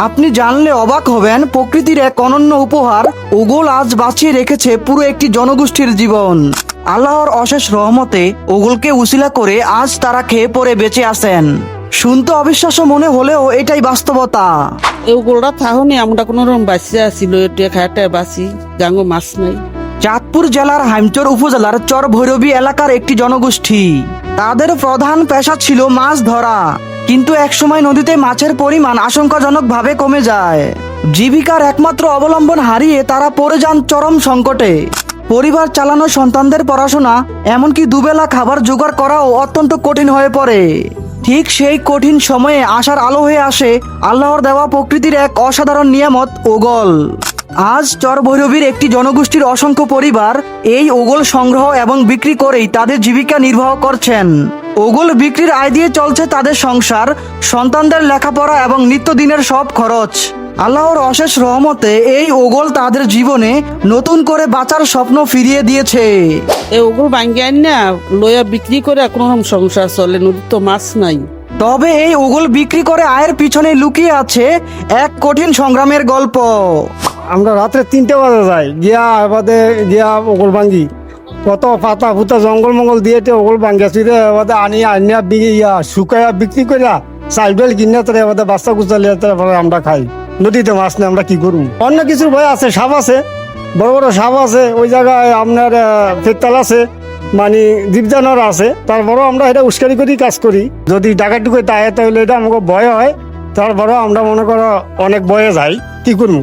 আপনি জানলে অবাক হবেন, প্রকৃতির এক অনন্য উপহার ওগল আজ বাঁচিয়ে রেখেছে পুরো একটি জনগোষ্ঠীর জীবন। আল্লাহর অশেষ রহমতে ওগলকে উসিলা করে আজ তারা খেয়ে পরে বেঁচে আছেন। শুনতে অবিশ্বাস্য মনে হলেও এটাই বাস্তবতা। এগুলোটা থাহনি আমরা কোনো রকম বাঁচিয়ে আসিল, এটা খায়াটা বাঁচি গাঙ্গো মাছ নাই। চাঁদপুর জেলার হাইমচর উপজেলার চর ভৈরবী এলাকার একটি জনগোষ্ঠী। তাদের প্রধান পেশা ছিল মাছ ধরা, কিন্তু একসময় নদীতে মাছের পরিমাণ আশঙ্কাজনকভাবে কমে যায়। জীবিকার একমাত্র অবলম্বন হারিয়ে তারা পড়ে যান চরম সংকটে। পরিবার চালানো, সন্তানদের পড়াশোনা, এমনকি দুবেলা খাবার জোগাড় করাও অত্যন্ত কঠিন হয়ে পড়ে। ঠিক সেই কঠিন সময়ে আশার আলো হয়ে আসে আল্লাহর দেওয়া প্রকৃতির এক অসাধারণ নিয়ামত ওগল। আজ চর ভৈরবীর একটি জনগোষ্ঠীর অসংখ্য পরিবার এই ওগল সংগ্রহ এবং বিক্রি করেই তাদের জীবিকা নির্বাহ করছেন। ওগল বিক্রির আয় দিয়ে চলছে তাদের সংসার, সন্তানদের লেখাপড়া এবং নিত্যদিনের সব খরচ। আল্লাহর অশেষ রহমতে এই ওগল তাদের জীবনে নতুন করে বাঁচার স্বপ্ন ফিরিয়ে দিয়েছে। ওগুলো ভাঙ্গি আন না লইয়া বিক্রি করে কোনো রকম সংসার চলে, নদীর তো মাছ নাই। তবে এই ওগল বিক্রি করে আয়ের পিছনে লুকিয়ে আছে এক কঠিন সংগ্রামের গল্প। আমরা রাত্রে 3টে বাজে যাই, গিয়া এবারে গিয়া ওগল ভাঙ্গি, কত পাতা ফুতা জঙ্গল মঙ্গল দিয়ে ওগল ভাঙ্গিয়াছি রে, এবারে আনিয়া শুকাইয়া বিক্রি করিয়া চাল ডাল কিনে তারা এবারে বাচ্চা কুচা লিয়ে তারপরে আমরা খাই। নদীতে মাছ নেই, আমরা কি করবো? অন্য কিছুর ভয় আছে, সাপ আছে, বড় বড় সাপ আছে ওই জায়গায়, আপনার ফেরতাল আছে, মানে জীব জানোয়ার আছে। তারপরেও আমরা এটা উস্কারি করি কাজ করি। যদি ডাকাটুকু তাই তাহলে এটা আমাকে ভয় হয়, তারপরেও আমরা মনে করো অনেক ভয়ে যাই, কি করবো?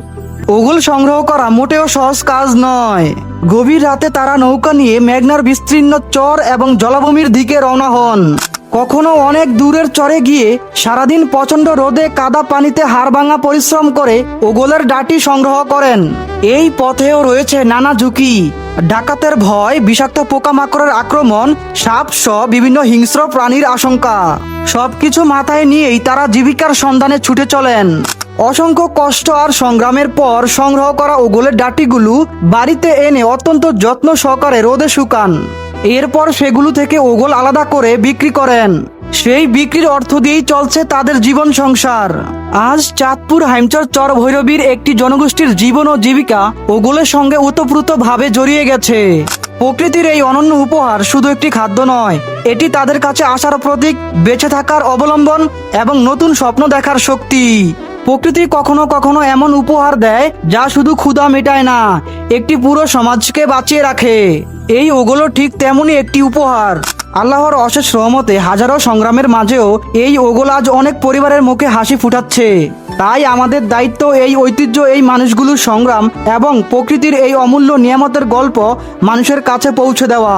ওগল সংগ্রহ করা মোটেও সহজ কাজ নয়। গভীর রাতে তারা নৌকা নিয়ে মেঘনার বিস্তীর্ণ চর এবং জলাভূমির দিকে রওনা হন। কখনো অনেক দূরের চরে গিয়ে সারাদিন প্রচন্ড রোদে কাদা পানিতে হাড়ভাঙা পরিশ্রম করে ওগলের ডাটি সংগ্রহ করেন। এই পথেও রয়েছে নানা ঝুঁকি, ডাকাতের ভয়, বিষাক্ত পোকামাকড়ের আক্রমণ, সাপ সহ বিভিন্ন হিংস্র প্রাণীর আশঙ্কা। সবকিছু মাথায় নিয়েই তারা জীবিকার সন্ধানে ছুটে চলেন। অসংখ্য কষ্ট আর সংগ্রামের পর সংগ্রহ করা ওগলের ডাটিগুলো বাড়িতে এনে অত্যন্ত যত্ন সহকারে রোদে শুকান। এরপর সেগুলো থেকে ওগল আলাদা করে বিক্রি করেন। সেই বিক্রির অর্থ দিয়েই চলছে তাদের জীবন সংসার। আজ চাঁদপুর হাইমচর চর ভৈরবীর একটি জনগোষ্ঠীর জীবন ও জীবিকা ওগলের সঙ্গে ওতপ্রোতভাবে জড়িয়ে গেছে। প্রকৃতির এই অনন্য উপহার শুধু একটি খাদ্য নয়, এটি তাদের কাছে আশার প্রতীক, বেঁচে থাকার অবলম্বন এবং নতুন স্বপ্ন দেখার শক্তি। প্রকৃতি কখনো কখনো এমন উপহার দেয় যা শুধু ক্ষুধা মেটায় না, একটি পুরো সমাজকে বাঁচিয়ে রাখে। এই ওগল ঠিক তেমনই একটি উপহার। আল্লাহর অশেষ রহমতে হাজারো সংগ্রামের মাঝেও এই ওগল আজ অনেক পরিবারের মুখে হাসি ফুটাচ্ছে। তাই আমাদের দায়িত্ব এই ঐতিহ্য, এই মানুষগুলোর সংগ্রাম এবং প্রকৃতির এই অমূল্য নিয়ামতের গল্প মানুষের কাছে পৌঁছে দেওয়া।